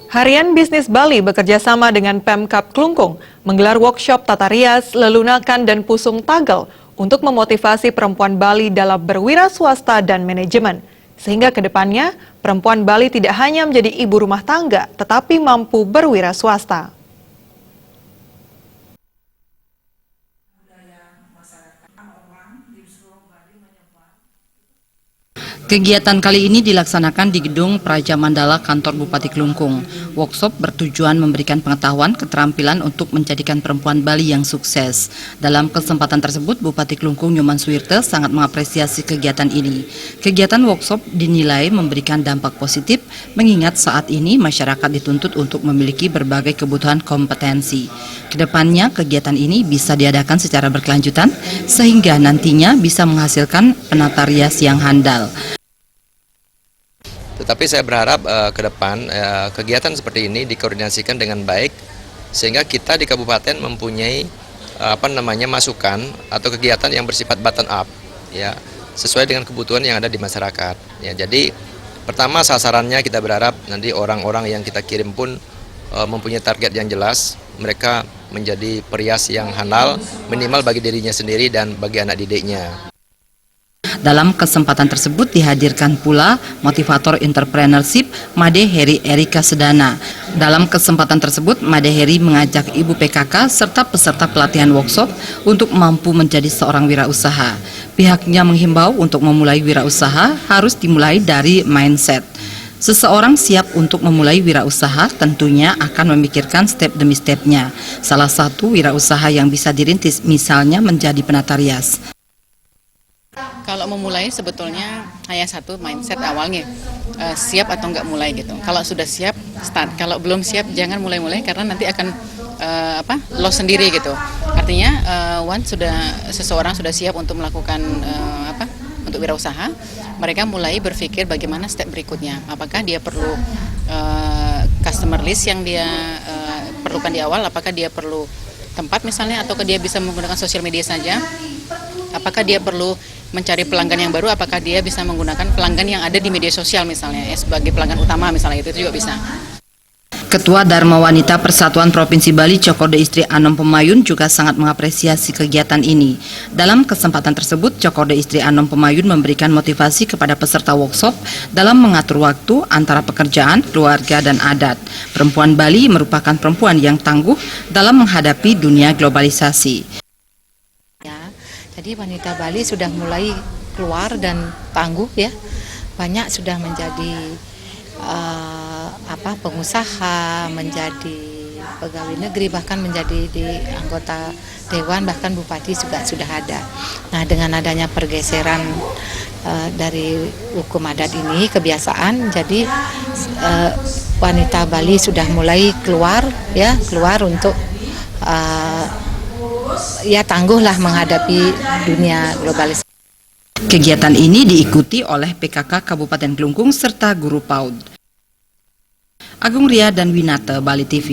Harian Bisnis Bali bekerja sama dengan Pemkab Klungkung menggelar workshop tata rias, lelunakan, dan pusung tagel untuk memotivasi perempuan Bali dalam berwira swasta dan manajemen. Sehingga ke depannya, perempuan Bali tidak hanya menjadi ibu rumah tangga, tetapi mampu berwira swasta. Kegiatan kali ini dilaksanakan di Gedung Praja Mandala Kantor Bupati Klungkung. Workshop bertujuan memberikan pengetahuan keterampilan untuk menjadikan perempuan Bali yang sukses. Dalam kesempatan tersebut, Bupati Klungkung Nyoman Suwirte sangat mengapresiasi kegiatan ini. Kegiatan workshop dinilai memberikan dampak positif, mengingat saat ini masyarakat dituntut untuk memiliki berbagai kebutuhan kompetensi. Kedepannya, kegiatan ini bisa diadakan secara berkelanjutan, sehingga nantinya bisa menghasilkan penata rias yang handal. Tetapi saya berharap ke depan kegiatan seperti ini dikoordinasikan dengan baik sehingga kita di kabupaten mempunyai masukan atau kegiatan yang bersifat bottom up ya, sesuai dengan kebutuhan yang ada di masyarakat. Ya, jadi pertama sasarannya kita berharap nanti orang-orang yang kita kirim pun mempunyai target yang jelas, mereka menjadi perias yang handal minimal bagi dirinya sendiri dan bagi anak didiknya. Dalam kesempatan tersebut dihadirkan pula motivator entrepreneurship Made Heri Erika Sedana. Dalam kesempatan tersebut Made Heri mengajak ibu PKK serta peserta pelatihan workshop untuk mampu menjadi seorang wirausaha. Pihaknya menghimbau untuk memulai wirausaha harus dimulai dari mindset. Seseorang siap untuk memulai wirausaha tentunya akan memikirkan step demi stepnya. Salah satu wirausaha yang bisa dirintis misalnya menjadi penata rias. Kalau memulai sebetulnya hanya satu mindset awalnya, siap atau nggak mulai gitu. Kalau sudah siap, start. Kalau belum siap, jangan mulai-mulai karena nanti akan loss sendiri gitu. Artinya, once seseorang sudah siap untuk melakukan untuk wirausaha, mereka mulai berpikir bagaimana step berikutnya. Apakah dia perlu customer list yang dia perlukan di awal? Apakah dia perlu tempat misalnya, ataukah dia bisa menggunakan sosial media saja? Apakah dia perlu mencari pelanggan yang baru, apakah dia bisa menggunakan pelanggan yang ada di media sosial misalnya, sebagai pelanggan utama misalnya, itu juga bisa. Ketua Dharma Wanita Persatuan Provinsi Bali Cokorda Istri Anom Pemayun juga sangat mengapresiasi kegiatan ini. Dalam kesempatan tersebut, Cokorda Istri Anom Pemayun memberikan motivasi kepada peserta workshop dalam mengatur waktu antara pekerjaan, keluarga, dan adat. Perempuan Bali merupakan perempuan yang tangguh dalam menghadapi dunia globalisasi. Jadi wanita Bali sudah mulai keluar dan tangguh ya, banyak sudah menjadi pengusaha, menjadi pegawai negeri, bahkan menjadi di anggota dewan, bahkan bupati juga sudah ada. Nah, dengan adanya pergeseran dari hukum adat ini, kebiasaan, jadi wanita Bali sudah mulai keluar untuk tangguhlah menghadapi dunia globalisasi. Kegiatan ini diikuti oleh PKK Kabupaten Klungkung serta guru PAUD. Agung Ria dan Winata, Bali TV.